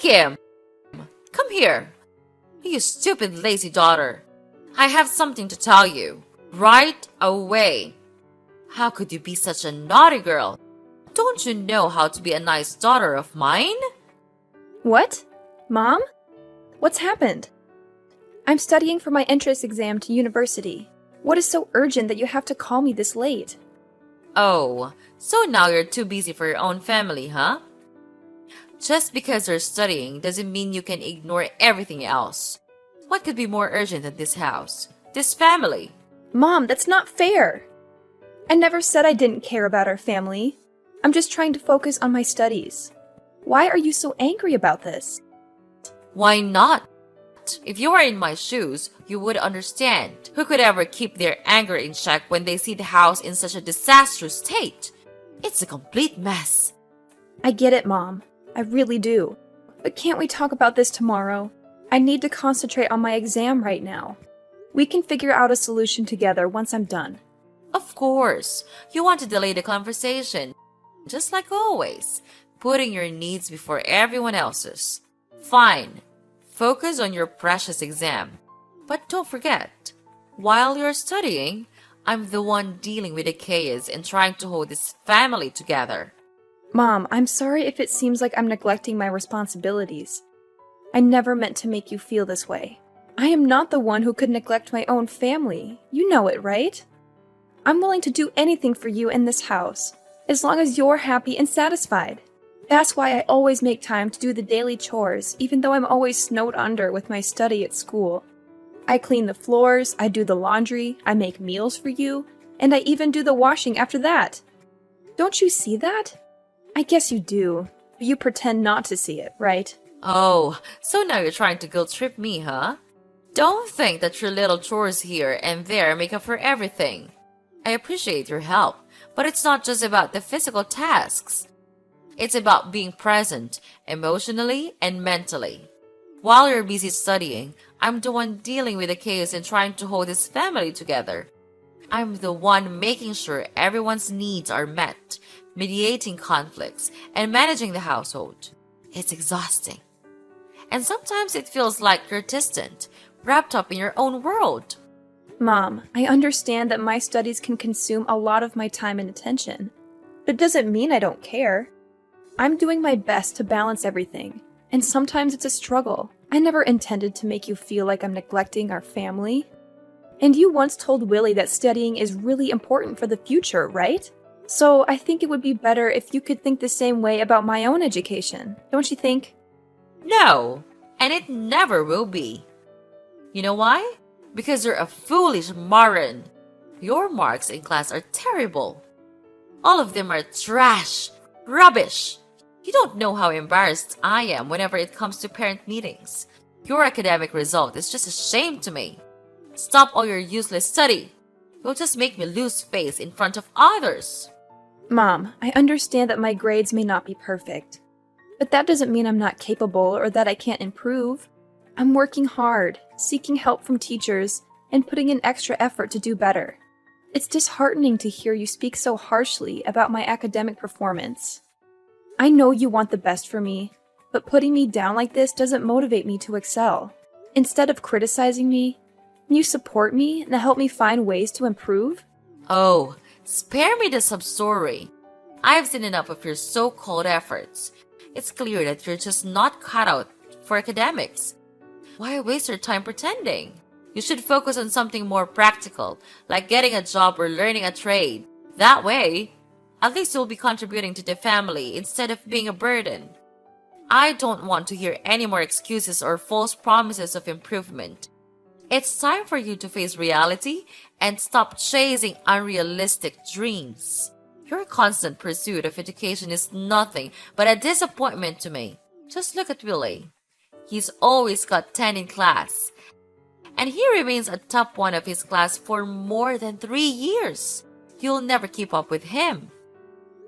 Kim! Come here. You stupid lazy daughter. I have something to tell you. Right away. How could you be such a naughty girl? Don't you know how to be a nice daughter of mine? What? Mom? What's happened? I'm studying for my entrance exam to university. What is so urgent that you have to call me this late? Oh, so now you're too busy for your own family, huh? Just because you're studying doesn't mean you can ignore everything else. What could be more urgent than this house? This family? Mom, that's not fair. I never said I didn't care about our family. I'm just trying to focus on my studies. Why are you so angry about this? Why not? If you were in my shoes, you would understand. Who could ever keep their anger in check when they see the house in such a disastrous state? It's a complete mess. I get it, Mom. I really do. But can't we talk about this tomorrow? I need to concentrate on my exam right now. We can figure out a solution together once I'm done. Of course, you want to delay the conversation. Just like always, putting your needs before everyone else's. Fine. Focus on your precious exam. But don't forget, while you're studying, I'm the one dealing with the chaos and trying to hold this family together. Mom, I'm sorry if it seems like I'm neglecting my responsibilities. I never meant to make you feel this way. I am not the one who could neglect my own family. You know it, right? I'm willing to do anything for you in this house, as long as you're happy and satisfied. That's why I always make time to do the daily chores, even though I'm always snowed under with my study at school. I clean the floors, I do the laundry, I make meals for you, and I even do the washing after that. Don't you see that? I guess you do, but you pretend not to see it, right? Oh, so now you're trying to guilt trip me, huh? Don't think that your little chores here and there make up for everything. I appreciate your help, but it's not just about the physical tasks. It's about being present, emotionally and mentally. While you're busy studying, I'm the one dealing with the chaos and trying to hold this family together. I'm the one making sure everyone's needs are met, mediating conflicts, and managing the household. It's exhausting. And sometimes it feels like you're distant, wrapped up in your own world. Mom, I understand that my studies can consume a lot of my time and attention, but it doesn't mean I don't care. I'm doing my best to balance everything, and sometimes it's a struggle. I never intended to make you feel like I'm neglecting our family. And you once told Willie that studying is really important for the future, right? So I think it would be better if you could think the same way about my own education, don't you think? No, and it never will be. You know why? Because you're a foolish moron. Your marks in class are terrible. All of them are trash, rubbish. You don't know how embarrassed I am whenever it comes to parent meetings. Your academic result is just a shame to me. Stop all your useless study. You'll just make me lose face in front of others. Mom, I understand that my grades may not be perfect, but that doesn't mean I'm not capable or that I can't improve. I'm working hard, seeking help from teachers, and putting in extra effort to do better. It's disheartening to hear you speak so harshly about my academic performance. I know you want the best for me, but putting me down like this doesn't motivate me to excel. Instead of criticizing me, can you support me and help me find ways to improve? Oh, spare me the sub-story. I've seen enough of your so-called efforts. It's clear that you're just not cut out for academics. Why waste your time pretending? You should focus on something more practical, like getting a job or learning a trade. That way, at least you'll be contributing to the family instead of being a burden. I don't want to hear any more excuses or false promises of improvement. It's time for you to face reality and stop chasing unrealistic dreams. Your constant pursuit of education is nothing but a disappointment to me. Just look at Willie. He's always got 10 in class, and he remains a top one of his class for more than 3 years. You'll never keep up with him.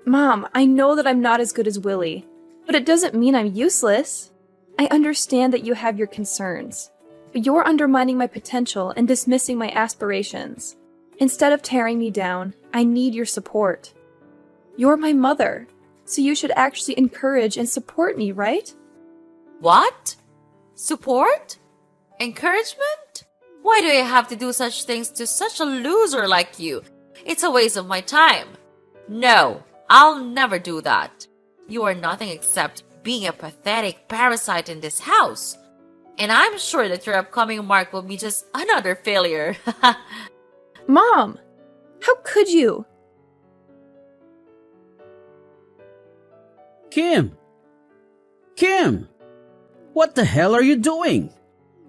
Mom, I know that I'm not as good as Willie, but it doesn't mean I'm useless. I understand that you have your concerns, but you're undermining my potential and dismissing my aspirations. Instead of tearing me down, I need your support. You're my mother, so you should actually encourage and support me, right? What? Support? Encouragement? Why do I have to do such things to such a loser like you? It's a waste of my time. No, I'll never do that. You are nothing except being a pathetic parasite in this house. And I'm sure that your upcoming mark will be just another failure. Mom! How could you? Kim! Kim! What the hell are you doing?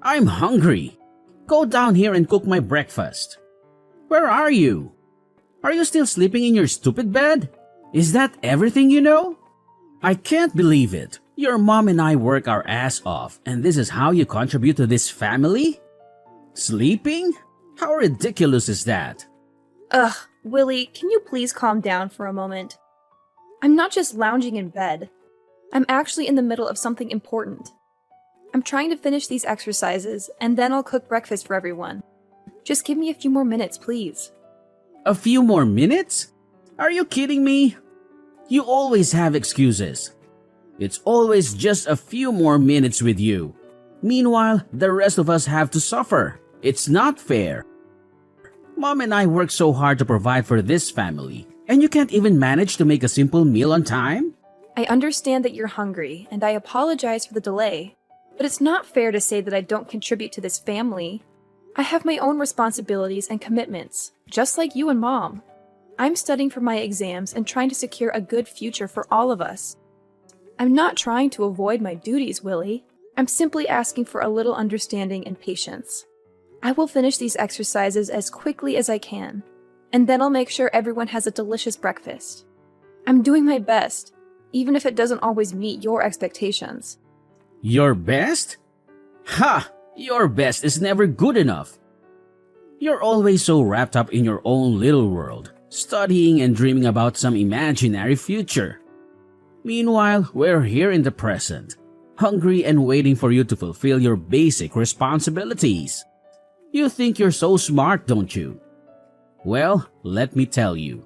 I'm hungry. Go down here and cook my breakfast. Where are you? Are you still sleeping in your stupid bed? Is that everything you know? I can't believe it. Your mom and I work our ass off, and this is how you contribute to this family? Sleeping? How ridiculous is that? Ugh, Willie, can you please calm down for a moment? I'm not just lounging in bed. I'm actually in the middle of something important. I'm trying to finish these exercises, and then I'll cook breakfast for everyone. Just give me a few more minutes, please. A few more minutes? Are you kidding me? You always have excuses. It's always just a few more minutes with you. Meanwhile, the rest of us have to suffer. It's not fair. Mom and I work so hard to provide for this family, and you can't even manage to make a simple meal on time? I understand that you're hungry, and I apologize for the delay. But it's not fair to say that I don't contribute to this family. I have my own responsibilities and commitments, just like you and Mom. I'm studying for my exams and trying to secure a good future for all of us. I'm not trying to avoid my duties, Willie. I'm simply asking for a little understanding and patience. I will finish these exercises as quickly as I can, and then I'll make sure everyone has a delicious breakfast. I'm doing my best, even if it doesn't always meet your expectations. Your best? Ha! Your best is never good enough. You're always so wrapped up in your own little world, studying and dreaming about some imaginary future. Meanwhile, we're here in the present, hungry and waiting for you to fulfill your basic responsibilities. You think you're so smart, don't you? Well, let me tell you.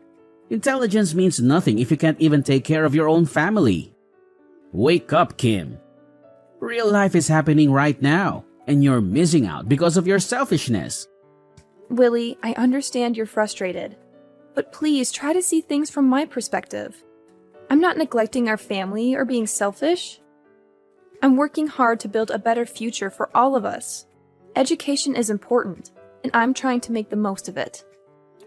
Intelligence means nothing if you can't even take care of your own family. Wake up, Kim. Real life is happening right now, and you're missing out because of your selfishness. Willie, I understand you're frustrated, but please try to see things from my perspective. I'm not neglecting our family or being selfish. I'm working hard to build a better future for all of us. Education is important, and I'm trying to make the most of it.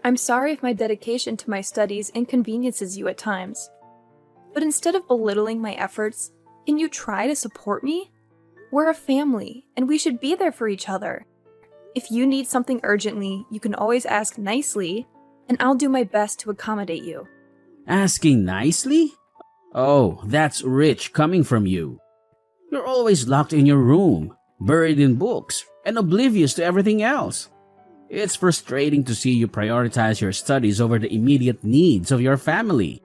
I'm sorry if my dedication to my studies inconveniences you at times. But instead of belittling my efforts, can you try to support me? We're a family, and we should be there for each other. If you need something urgently, you can always ask nicely, and I'll do my best to accommodate you. Asking nicely? Oh, that's rich coming from you. You're always locked in your room, buried in books, and oblivious to everything else. It's frustrating to see you prioritize your studies over the immediate needs of your family.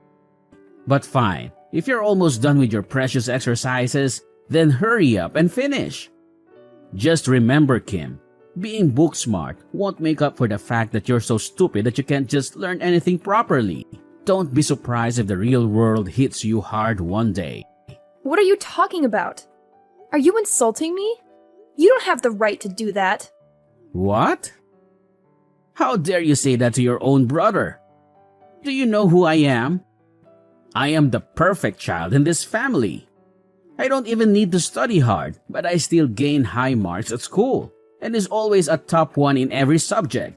But fine, if you're almost done with your precious exercises, then hurry up and finish. Just remember, Kim, being book smart won't make up for the fact that you're so stupid that you can't just learn anything properly. Don't be surprised if the real world hits you hard one day. What are you talking about? Are you insulting me? You don't have the right to do that. What? How dare you say that to your own brother? Do you know who I am? I am the perfect child in this family. I don't even need to study hard, but I still gain high marks at school and is always a top one in every subject.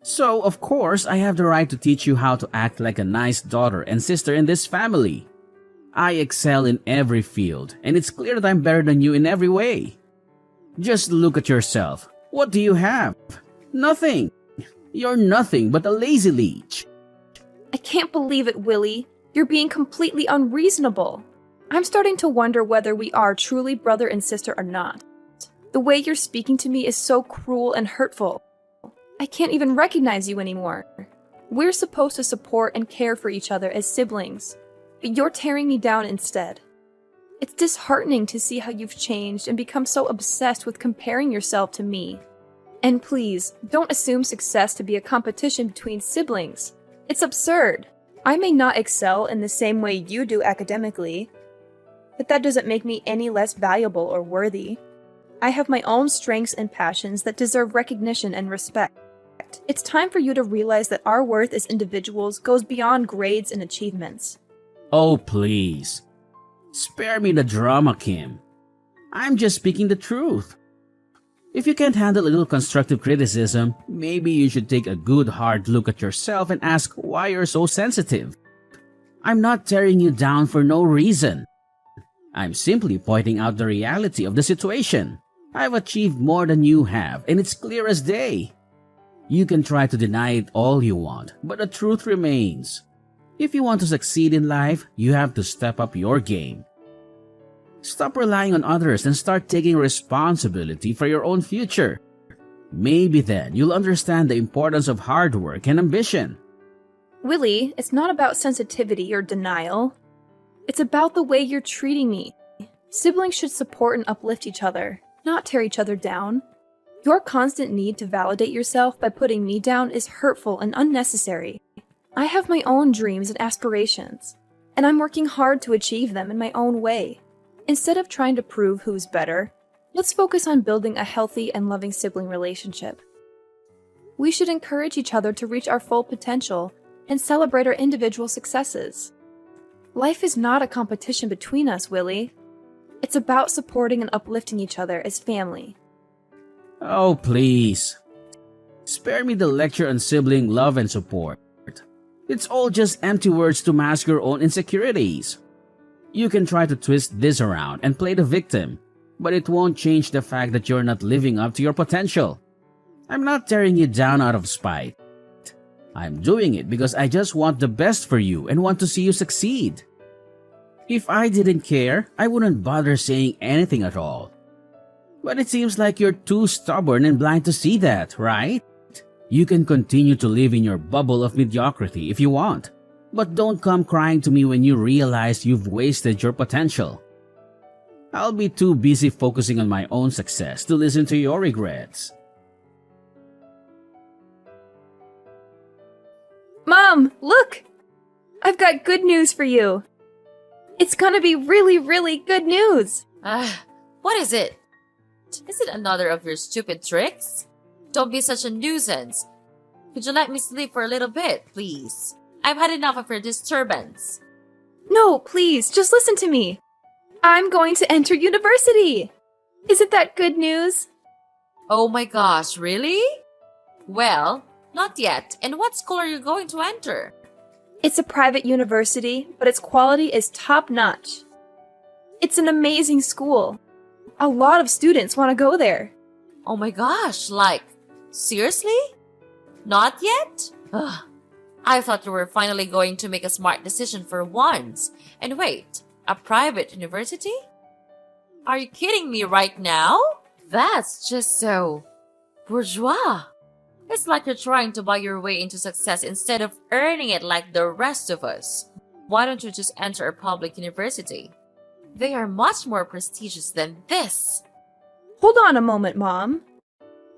So, of course, I have the right to teach you how to act like a nice daughter and sister in this family. I excel in every field, and it's clear that I'm better than you in every way. Just look at yourself. What do you have? Nothing. You're nothing but a lazy leech. I can't believe it, Willie. You're being completely unreasonable. I'm starting to wonder whether we are truly brother and sister or not. The way you're speaking to me is so cruel and hurtful. I can't even recognize you anymore. We're supposed to support and care for each other as siblings, but you're tearing me down instead. It's disheartening to see how you've changed and become so obsessed with comparing yourself to me. And please, don't assume success to be a competition between siblings. It's absurd. I may not excel in the same way you do academically, but that doesn't make me any less valuable or worthy. I have my own strengths and passions that deserve recognition and respect. It's time for you to realize that our worth as individuals goes beyond grades and achievements. Oh, please. Spare me the drama, Kim. I'm just speaking the truth. If you can't handle a little constructive criticism, maybe you should take a good hard look at yourself and ask why you're so sensitive. I'm not tearing you down for no reason. I'm simply pointing out the reality of the situation. I've achieved more than you have, and it's clear as day. You can try to deny it all you want, but the truth remains. If you want to succeed in life, you have to step up your game. Stop relying on others and start taking responsibility for your own future. Maybe then you'll understand the importance of hard work and ambition. Willie, it's not about sensitivity or denial. It's about the way you're treating me. Siblings should support and uplift each other, not tear each other down. Your constant need to validate yourself by putting me down is hurtful and unnecessary. I have my own dreams and aspirations, and I'm working hard to achieve them in my own way. Instead of trying to prove who's better, let's focus on building a healthy and loving sibling relationship. We should encourage each other to reach our full potential and celebrate our individual successes. Life is not a competition between us, Willie. It's about supporting and uplifting each other as family. Oh, please. Spare me the lecture on sibling love and support. It's all just empty words to mask your own insecurities. You can try to twist this around and play the victim, but it won't change the fact that you're not living up to your potential. I'm not tearing you down out of spite. I'm doing it because I just want the best for you and want to see you succeed. If I didn't care, I wouldn't bother saying anything at all. But it seems like you're too stubborn and blind to see that, right? You can continue to live in your bubble of mediocrity if you want, but don't come crying to me when you realize you've wasted your potential. I'll be too busy focusing on my own success to listen to your regrets. Mom, look! I've got good news for you. It's gonna be really, really good news. What is it? Is it another of your stupid tricks? Don't be such a nuisance. Could you let me sleep for a little bit, please? I've had enough of your disturbance. No, please, just listen to me. I'm going to enter university. Isn't that good news? Oh my gosh, really? Well, not yet. And what school are you going to enter? It's a private university, but its quality is top-notch. It's an amazing school. A lot of students want to go there. Oh my gosh, seriously? Not yet? Ugh. I thought you were finally going to make a smart decision for once. And wait, a private university? Are you kidding me right now? That's just so bourgeois. It's like you're trying to buy your way into success instead of earning it like the rest of us. Why don't you just enter a public university? They are much more prestigious than this. Hold on a moment, Mom.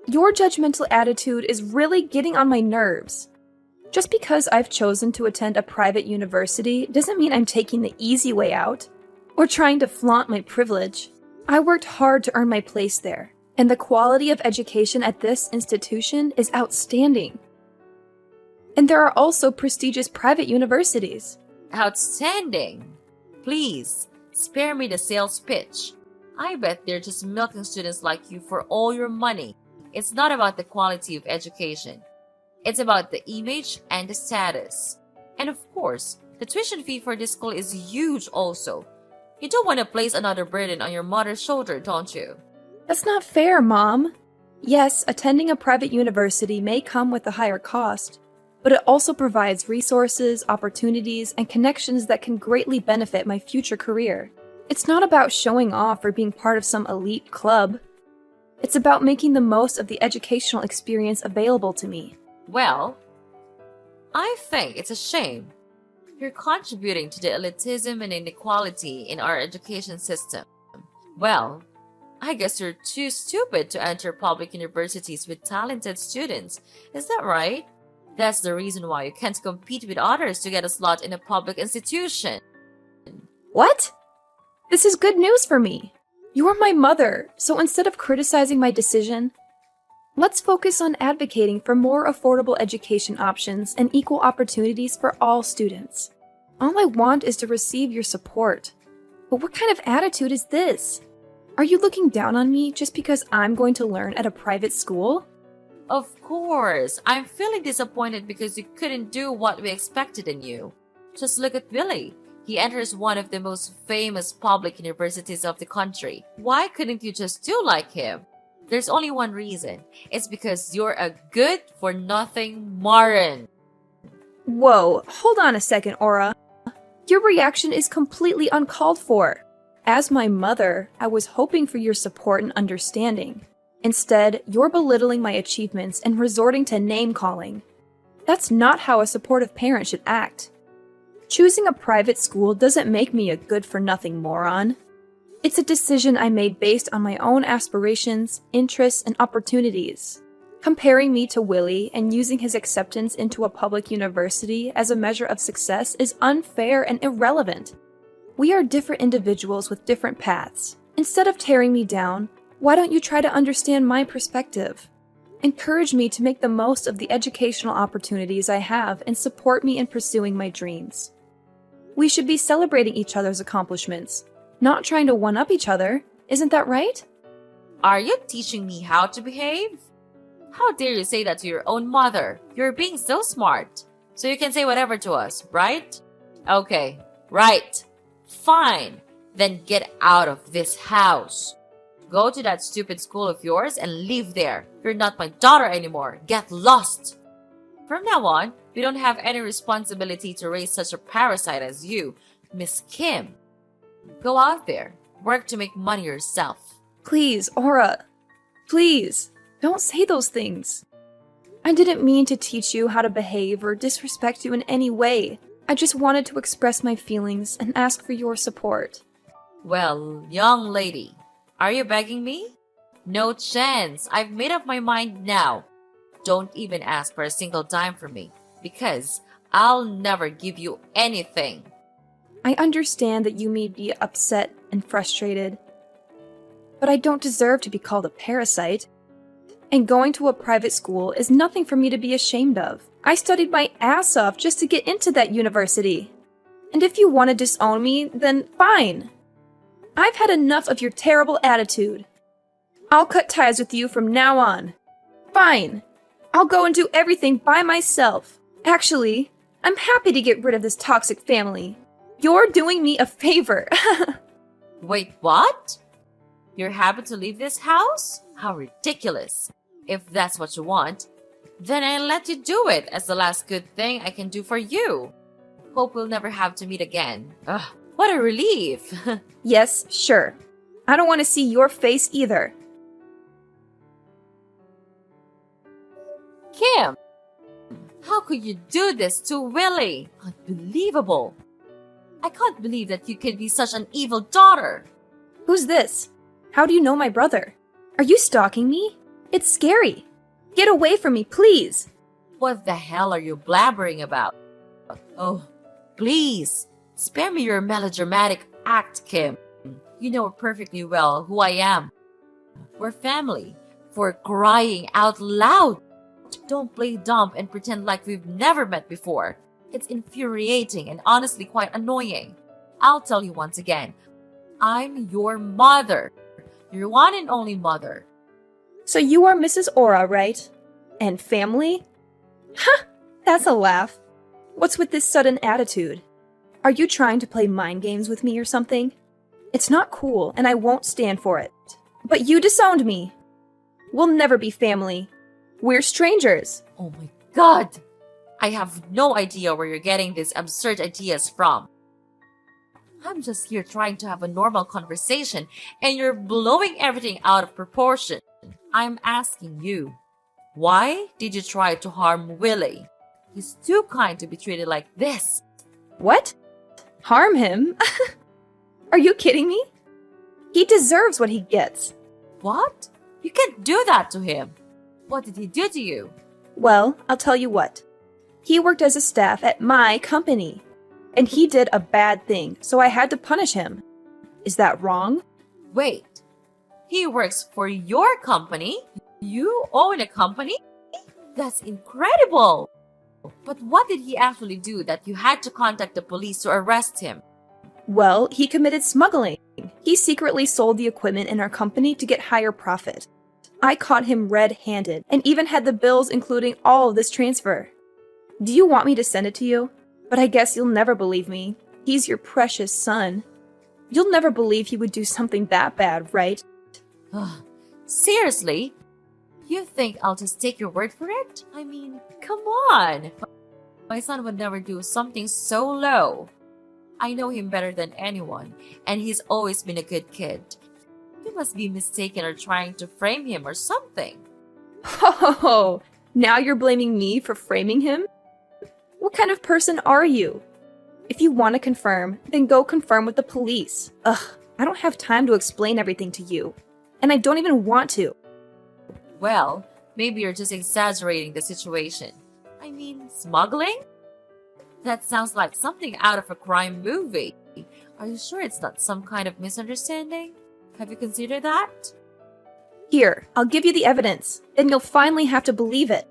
Your judgmental attitude is really getting on my nerves. Just because I've chosen to attend a private university doesn't mean I'm taking the easy way out or trying to flaunt my privilege. I worked hard to earn my place there, and the quality of education at this institution is outstanding. And there are also prestigious private universities. Outstanding. Please, spare me the sales pitch. I bet they're just milking students like you for all your money. It's not about the quality of education. It's about the image and the status. And of course, the tuition fee for this school is huge also. You don't want to place another burden on your mother's shoulder, don't you? That's not fair, Mom. Yes, attending a private university may come with a higher cost, but it also provides resources, opportunities, and connections that can greatly benefit my future career. It's not about showing off or being part of some elite club. It's about making the most of the educational experience available to me. Well, I think it's a shame. You're contributing to the elitism and inequality in our education system. Well, I guess you're too stupid to enter public universities with talented students. Is that right? That's the reason why you can't compete with others to get a slot in a public institution. What? This is good news for me. You're my mother, so instead of criticizing my decision, let's focus on advocating for more affordable education options and equal opportunities for all students. All I want is to receive your support. But what kind of attitude is this? Are you looking down on me just because I'm going to learn at a private school? Of course, I'm feeling disappointed because you couldn't do what we expected in you. Just look at Billy. He enters one of the most famous public universities of the country. Why couldn't you just do like him? There's only one reason. It's because you're a good-for-nothing moron. Whoa, hold on a second, Aura. Your reaction is completely uncalled for. As my mother, I was hoping for your support and understanding. Instead, you're belittling my achievements and resorting to name-calling. That's not how a supportive parent should act. Choosing a private school doesn't make me a good-for-nothing moron. It's a decision I made based on my own aspirations, interests, and opportunities. Comparing me to Willie and using his acceptance into a public university as a measure of success is unfair and irrelevant. We are different individuals with different paths. Instead of tearing me down, why don't you try to understand my perspective? Encourage me to make the most of the educational opportunities I have and support me in pursuing my dreams. We should be celebrating each other's accomplishments, not trying to one-up each other. Isn't that right? Are you teaching me how to behave? How dare you say that to your own mother? You're being so smart. So you can say whatever to us, right? Okay, right. Fine. Then get out of this house. Go to that stupid school of yours and live there. You're not my daughter anymore. Get lost. From now on, we don't have any responsibility to raise such a parasite as you, Miss Kim. Go out there. Work to make money yourself. Please, Aura. Please, don't say those things. I didn't mean to teach you how to behave or disrespect you in any way. I just wanted to express my feelings and ask for your support. Well, young lady, are you begging me? No chance. I've made up my mind now. Don't even ask for a single dime from me, because I'll never give you anything. I understand that you may be upset and frustrated, but I don't deserve to be called a parasite. And going to a private school is nothing for me to be ashamed of. I studied my ass off just to get into that university. And if you want to disown me, then fine. I've had enough of your terrible attitude. I'll cut ties with you from now on. Fine. I'll go and do everything by myself. Actually, I'm happy to get rid of this toxic family. You're doing me a favor. Wait, what? You're happy to leave this house? How ridiculous. If that's what you want, then I'll let you do it as the last good thing I can do for you. Hope we'll never have to meet again. Ugh, what a relief. Yes, sure. I don't want to see your face either. Kim, how could you do this to Willie? Unbelievable. I can't believe that you could be such an evil daughter. Who's this? How do you know my brother? Are you stalking me? It's scary. Get away from me, please. What the hell are you blabbering about? Oh, please, spare me your melodramatic act, Kim. You know perfectly well who I am. We're family, for crying out loud. Don't play dumb and pretend like we've never met before. It's infuriating and honestly quite annoying. I'll tell you once again, I'm your mother. Your one and only mother. So you are Mrs. Aura, right? And family? Ha! That's a laugh. What's with this sudden attitude? Are you trying to play mind games with me or something? It's not cool, and I won't stand for it. But you disowned me. We'll never be family. We're strangers. Oh my god! I have no idea where you're getting these absurd ideas from. I'm just here trying to have a normal conversation, and you're blowing everything out of proportion. I'm asking you, why did you try to harm Willie? He's too kind to be treated like this. What? Harm him? Are you kidding me? He deserves what he gets. What? You can't do that to him. What did he do to you? Well, I'll tell you what. He worked as a staff at my company, and he did a bad thing, so I had to punish him. Is that wrong? Wait, he works for your company? You own a company? That's incredible! But what did he actually do that you had to contact the police to arrest him? Well, he committed smuggling. He secretly sold the equipment in our company to get higher profit. I caught him red-handed and even had the bills including all of this transfer. Do you want me to send it to you? But I guess you'll never believe me. He's your precious son. You'll never believe he would do something that bad, right? Seriously? You think I'll just take your word for it? I mean, come on! My son would never do something so low. I know him better than anyone, and he's always been a good kid. You must be mistaken or trying to frame him or something. Oh, now you're blaming me for framing him? What kind of person are you? If you want to confirm, then go confirm with the police. Ugh, I don't have time to explain everything to you. And I don't even want to. Well, maybe you're just exaggerating the situation. I mean, smuggling? That sounds like something out of a crime movie. Are you sure it's not some kind of misunderstanding? Have you considered that? Here, I'll give you the evidence. Then you'll finally have to believe it.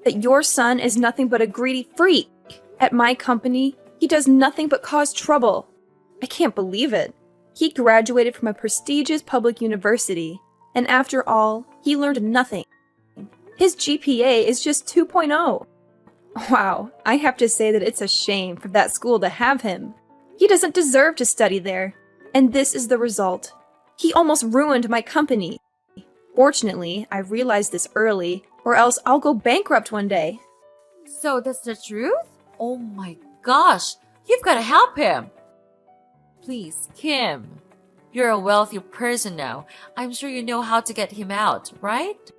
That your son is nothing but a greedy freak. At my company, he does nothing but cause trouble. I can't believe it. He graduated from a prestigious public university, and after all, he learned nothing. His GPA is just 2.0. Wow, I have to say that it's a shame for that school to have him. He doesn't deserve to study there, and this is the result. He almost ruined my company. Fortunately, I realized this early, or else I'll go bankrupt one day. So that's the truth? Oh my gosh, you've got to help him. Please, Kim. You're a wealthy person now. I'm sure you know how to get him out, right?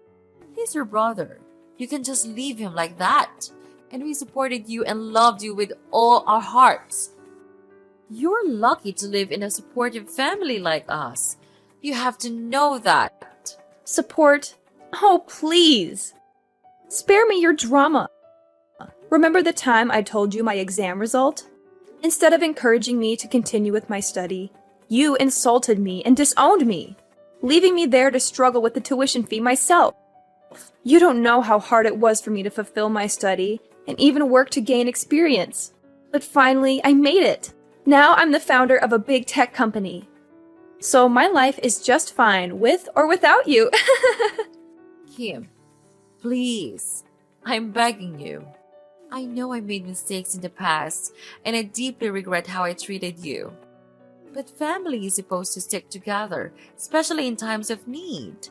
He's your brother. You can just leave him like that. And we supported you and loved you with all our hearts. You're lucky to live in a supportive family like us. You have to know that. Support? Oh, please. Spare me your drama. Remember the time I told you my exam result? Instead of encouraging me to continue with my study, you insulted me and disowned me, leaving me there to struggle with the tuition fee myself. You don't know how hard it was for me to fulfill my study and even work to gain experience. But finally, I made it. Now I'm the founder of a big tech company. So my life is just fine with or without you. Kim, please, I'm begging you. I know I made mistakes in the past, and I deeply regret how I treated you. But family is supposed to stick together, especially in times of need.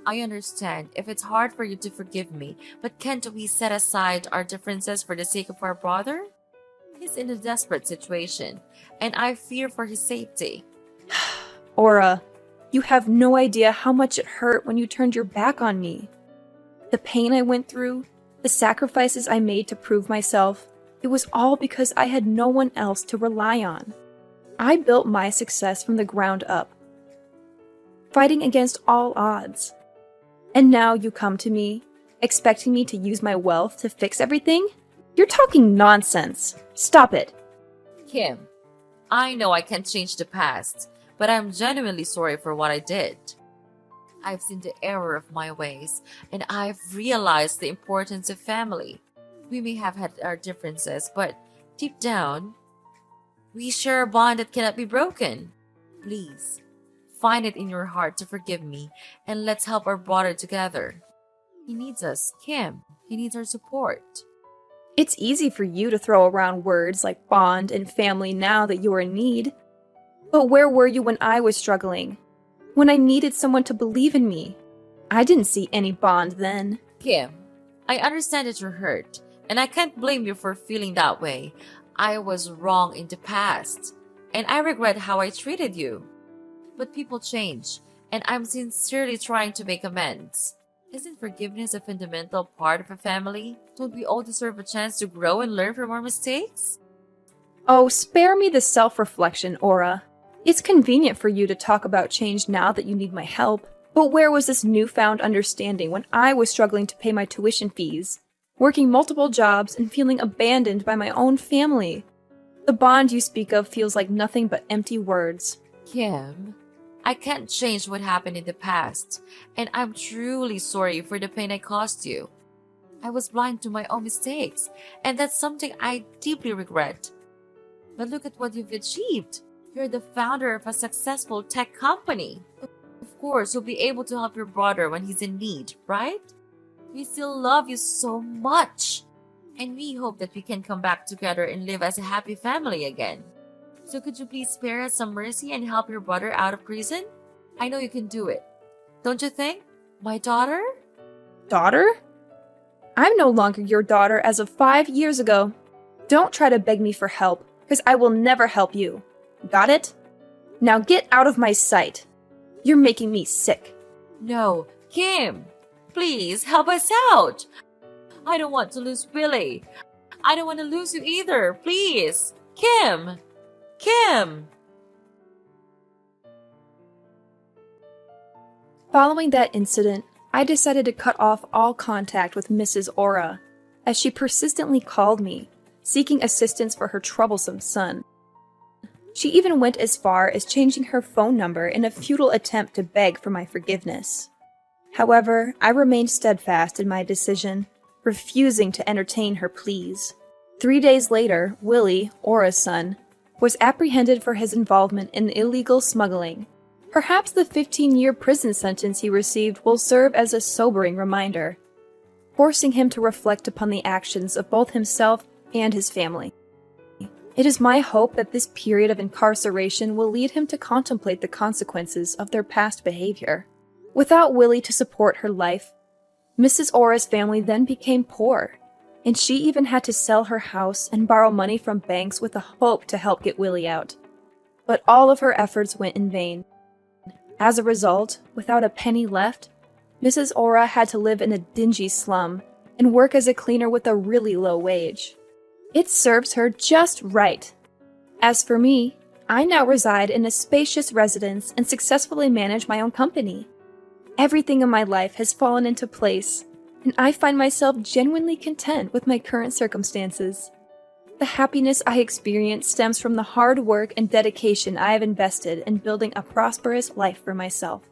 I understand if it's hard for you to forgive me, but can't we set aside our differences for the sake of our brother? He's in a desperate situation, and I fear for his safety. Aura, you have no idea how much it hurt when you turned your back on me. The pain I went through, the sacrifices I made to prove myself, it was all because I had no one else to rely on. I built my success from the ground up, fighting against all odds. And now you come to me, expecting me to use my wealth to fix everything? You're talking nonsense. Stop it. Kim, I know I can't change the past, but I'm genuinely sorry for what I did. I've seen the error of my ways, and I've realized the importance of family. We may have had our differences, but deep down, we share a bond that cannot be broken. Please, find it in your heart to forgive me, and let's help our brother together. He needs us, Kim. He needs our support. It's easy for you to throw around words like bond and family now that you're in need. But where were you when I was struggling? When I needed someone to believe in me? I didn't see any bond then. Kim, I understand that you're hurt, and I can't blame you for feeling that way. I was wrong in the past, and I regret how I treated you. But people change, and I'm sincerely trying to make amends. Isn't forgiveness a fundamental part of a family? Don't we all deserve a chance to grow and learn from our mistakes? Oh, spare me the self-reflection, Aura. It's convenient for you to talk about change now that you need my help. But where was this newfound understanding when I was struggling to pay my tuition fees, working multiple jobs and feeling abandoned by my own family? The bond you speak of feels like nothing but empty words. Kim, I can't change what happened in the past, and I'm truly sorry for the pain I caused you. I was blind to my own mistakes, and that's something I deeply regret. But look at what you've achieved. You're the founder of a successful tech company. Of course, you'll be able to help your brother when he's in need, right? We still love you so much. And we hope that we can come back together and live as a happy family again. So could you please spare us some mercy and help your brother out of prison? I know you can do it. Don't you think? My daughter? Daughter? I'm no longer your daughter as of 5 years ago. Don't try to beg me for help, because I will never help you. Got it? Now get out of my sight. You're making me sick. No, Kim, please help us out. I don't want to lose Willie. I don't want to lose you either. Please. Kim. Kim. Following that incident, I decided to cut off all contact with Mrs. Aura, as she persistently called me, seeking assistance for her troublesome son. She even went as far as changing her phone number in a futile attempt to beg for my forgiveness. However, I remained steadfast in my decision, refusing to entertain her pleas. 3 days later, Willie, Aura's son, was apprehended for his involvement in illegal smuggling. Perhaps the 15-year prison sentence he received will serve as a sobering reminder, forcing him to reflect upon the actions of both himself and his family. It is my hope that this period of incarceration will lead him to contemplate the consequences of their past behavior. Without Willie to support her life, Mrs. Aura's family then became poor, and she even had to sell her house and borrow money from banks with the hope to help get Willie out. But all of her efforts went in vain. As a result, without a penny left, Mrs. Aura had to live in a dingy slum and work as a cleaner with a really low wage. It serves her just right. As for me, I now reside in a spacious residence and successfully manage my own company. Everything in my life has fallen into place, and I find myself genuinely content with my current circumstances. The happiness I experience stems from the hard work and dedication I have invested in building a prosperous life for myself.